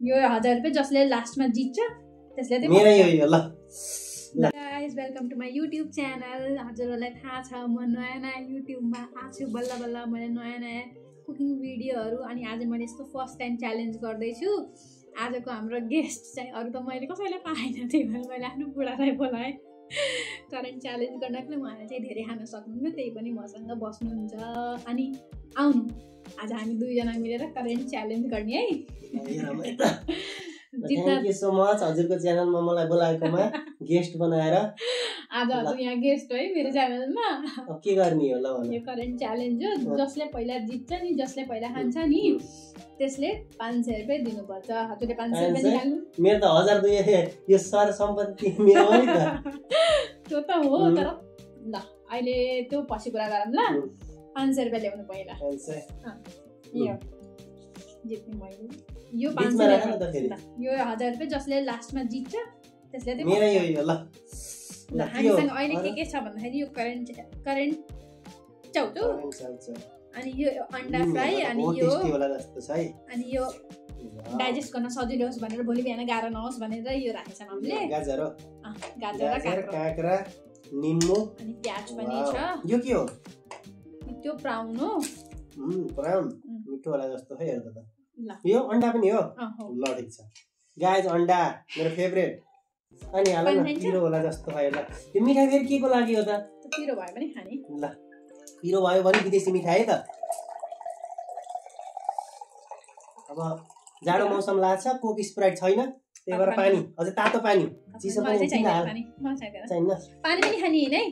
यो 1000 रुपैयाँ जसले लास्टमा जित्छ त्यसले चाहिँ मेरो यो ल guys welcome to my YouTube channel. हजुरहरूलाई थाहा छ म नयाँ युट्युबमा आछु बल्ल बल्ल। मैले नयाँ कुकिङ भिडियोहरू अनि आज मैले यस्तो फर्स्ट टाइम च्यालेन्ज गर्दैछु। आजको हाम्रो गेस्ट चाहिँ अरू त मैले कसैले पाएन, त्यही भएर मैले आफ्नो बुढालाई बोलाएँ करेन्ट च्यालेन्ज गर्नको लागि। उहाँले चाहिँ धेरै खान सक्नुहुन्न, त्यही पनि मसँग बस्नुहुन्छ। अनि आउनु आज हामी दुईजना मिलेर करेन्ट च्यालेन्ज गर्ने है। थ्याङ्क यू सो मच हजुरको च्यानलमा मलाई बोलाएकोमा गेस्ट बनाएर। आज हजुर यहाँ गेस्ट है मेरो च्यानलमा। अब के गर्ने हो ल भन। यो करेन्ट च्यालेन्ज हो, जसले पहिला जित्छ नि, जसले पहिला खान्छ नि त्यसले 500 रुपैयाँ दिनुपर्छ। हजुरले 500 रुपैयाँ निकाल्नु। मेरो त 1000 दुई यो सर सम्पत्ति मेरो हो नि त। त्यो त हो, तर ल अहिले त्यो पछि कुरा गरौँ ल। 500 रुपैयाँ ल्याउनु पहिला। यो जित्ने मैले यो 500 यो 1000 रुपैयाँ जसले लास्टमा जित्छ त्यसले चाहिँ मेरो यो ल हामीसँग अहिले के छ भन्दाखेरि यो करेन्ट चाउचाउ अनि यो अन्डा फ्राई अनि यो डाइजेस्ट गर्न सजिलो होस् भनेर भोलि बिहान गाह्रो नहोस् भनेर यो राखेछ हामीले। गाजर काँक्रा निम्बु अनि प्याज पनि छ। यो के हो? त्यो प्राउन हो। प्राउन मिठो होला जस्तो है हेर्दा त। यो अन्डा पनि हो। ल ठिक छ गाइज, अन्डा मेरो फेभरेट। अनि हाल न पिरो होला जस्तो भयो ल। यो मिठाई फेरि के को लागि हो त? पिरो भयो भने खाने। ल पिरो भयो भने विदेशी मिठाई है त। अब जाडो मौसम लाग्छ, कोक स्प्राइट छैन, त्यही भएर पानी, अझै तातो पानी चिसो पनि चाहिन्न। पानी पनि खाने हैन है?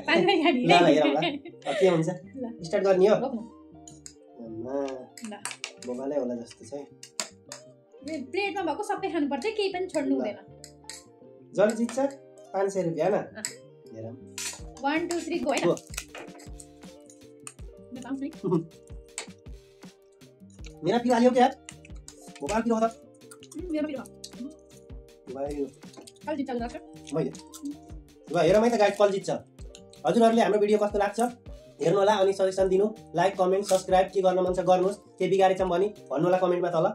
पानी पनि खाने। ल हेरौँ ल के हुन्छ। स्टार्ट गर्ने हो। बोबाले होला जस्तो छ। प्लेटमा भएको सबै खानुपर्छ, केही पनि छोड्नु हुँदैन। जसले जित्छ 500 रुपैयाँ हैन? हेरौँ 1 2 3 गो हैन? मेरा पिरो हाल्यो क्या? बोबा पिरो हो त? मेरो पिरो। भयो कल जित्छ लाग्छ? मैले। ल हेरौँ है त गाइस, कल जित्छ। हजुरहरूले हाम्रो भिडियो कस्तो लाग्छ हेर्नु होला अनि सजेसन दिनु। लाइक कमेन्ट सब्स्क्राइब के गर्न मन छ गर्नुहोस्। के बिगारेछौँ भने भन्नु होला कमेन्टमा तल।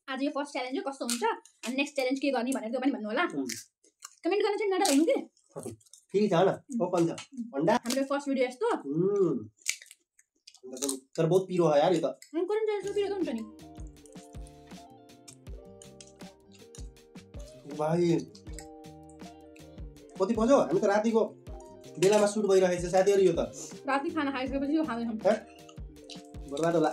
आज यो फर्स्ट च्यालेन्ज कस्तो हुन्छ अनि नेक्स्ट च्यालेन्ज के गर्ने भनेर त्यो पनि भन्नु होला। कमेन्ट गर्न चाहिँ नडराउनु के। फेरि छ न ओपन छ अन्डा। हाम्रो फर्स्ट भिडियो यस्तो। तर बहुत पिरो हो यार यो त। करेन्ट च्यालेन्जको पिरो त हुन्छ नि भाइ। कति बज्यो? हामी त रातिको बेलामा सुट भइरहेछ साथीहरु। यो त राति खाना खाइसकेपछि यो खाँदैछौँ। बर्बाद होला।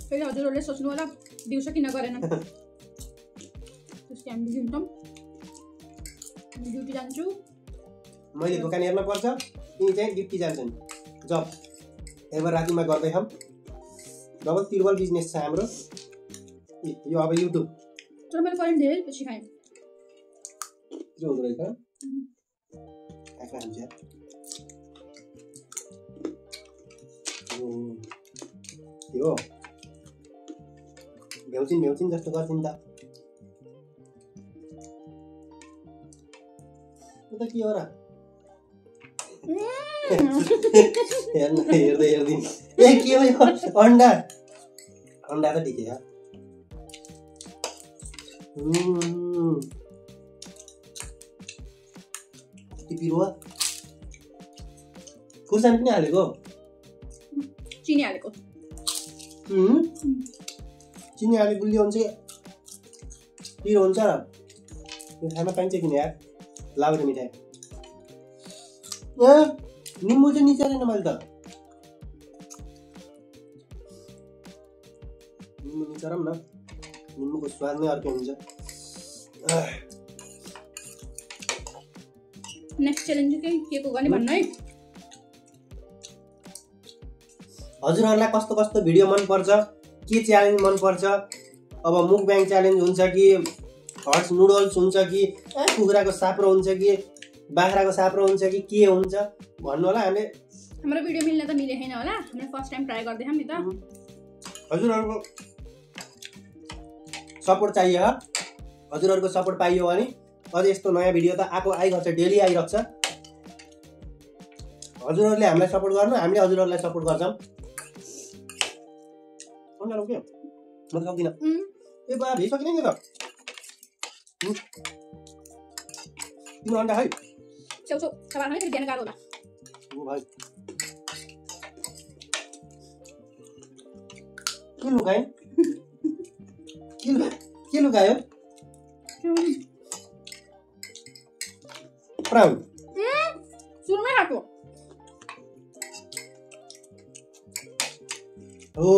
फेरि हजुरहरूले सोच्नु होला दिउँसो किन गरेन। त्यसकै हामी बिजी हुन्छौँ, ड्युटी जान्छु। मैले दोकान हेर्न पर्छ, यिनी चाहिँ ड्युटी जान्छन् जब। एभर रातिमा गर्दैछौँ। डबल तिर्बल बिजनेस छ हाम्रो यो। अब युट्युब तर मैले करेन्ट धेरै पछि खाएँ। के हुँदो रहेछ काका हुन्छ यो भ्याउचिन जस्तो गर्छिन् त। त के हो र? हेर्दै ए के हो यो? अन्डा त ठिकै छ। पिरो खुर्सानी पनि हालेको, चिनी हालेको। चिनी हाले गुलियो हुन्छ पिरो हुन्छ। यो खाना पाइन्छ किन यार? लाउरे मिठाई। निम्बु चाहिँ निचालेन मैले त। निम्बु निचारौँ न, निम्बुको स्वाद नै अर्कै हुन्छ। नेक्स्ट च्यालेन्ज के को गर्ने भन्नु है। हजुरहरूलाई कस्तो कस्तो भिडियो मन पर्छ, के च्यालेन्ज मन पर्छ? अब मुकब्याङ च्यालेन्ज हुन्छ कि हट्स नुडल्स हुन्छ कि कुखुराको साप्रो हुन्छ कि बाख्राको साप्रो हुन्छ कि के हुन्छ भन्नु होला। हाम्रो भिडियो मिल्न त मिले छैन होला। हामीले फर्स्ट टाइम ट्राई गर्दैछौँ नि त। हजुरहरूको सपोर्ट चाहियो। हजुरहरूको सपोर्ट पाइयो भने अझ यस्तो नयाँ भिडियो त आइरहन्छ, डेली आइरहन्छ। हजुरहरूले हामीलाई सपोर्ट गर्नु, हामीले हजुरहरूलाई सपोर्ट गर्छौँ। नलाउ के म त सक्दिनँ ए बा भइसक्यो नि त तिम्रो अन्डा है छेउ छेउ खाना फेरि बिहान गाह्रो होला ओ भाइ के लुकाए के लुकायो प्राउन सुरुमै खाएको ओ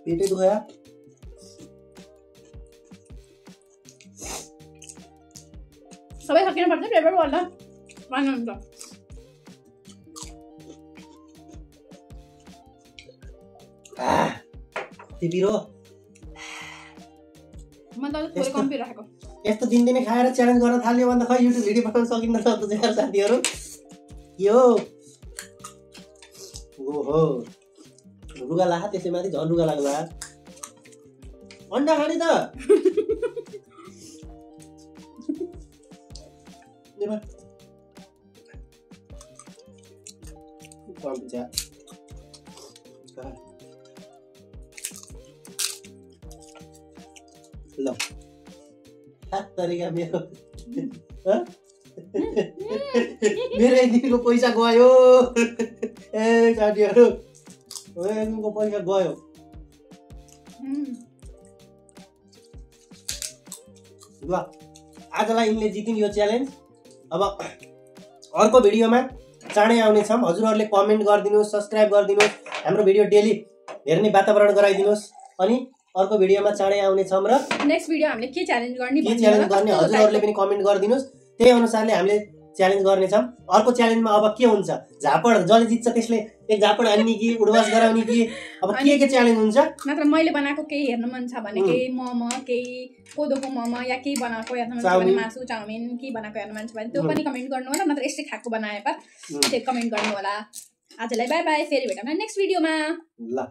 पेटै दुखायो सबै सकिनु पर्छ पेपर गर्दा मान्नु हुन्छ तिबिरो म त थोरै कम्ती राखेको यस्तो दिनदिनै खाएर च्यालेन्ज गर्न थाल्यो भने त खै युट्युब भिडियो बनाउन सकिन्न सक्दो यार साथीहरू यो ओहो रुगा लाहा त्यसै माथि झन् रुगा लाग्ला अन्डा खाने त ल तरिका मेरो मेरो एक दिनको पैसा गयो ए साथीहरू एक दिनको पैसा गयो ल आजलाई यिनले जितिन् यो च्यालेन्ज अब अर्को भिडियोमा चाँडै आउनेछौँ हजुरहरूले कमेन्ट गरिदिनुहोस् सब्सक्राइब गरिदिनुहोस् हाम्रो भिडियो डेली हेर्ने वातावरण गराइदिनुहोस् अनि अर्को भिडियोमा चाँडै आउनेछौँ र नेक्स्ट भिडियो हामीले के च्यालेन्ज गर्ने हजुरहरूले पनि कमेन्ट गरिदिनुहोस् त्यही अनुसारले हामीले च्यालेन्ज गर्नेछौँ अर्को च्यालेन्जमा अब के हुन्छ झापड जसले जित्छ त्यसले एक झापड हान्ने कि उडवास गराउने कि अब के च्यालेन्ज हुन्छ नत्र मैले बनाएको केही हेर्न मन छ भने केही मोमो केही कोदोको मोमो या केही बनाएको हेर्न मन छ भने मासु चाउमिन के बनाएको हेर्न मन छ भने त्यो पनि कमेन्ट गर्नु होला नत्र यस्तै खाएको बनाए त्यो कमेन्ट गर्नु होला आजलाई बाई बाई फेरि भेटौँ नेक्स्ट भिडियोमा ल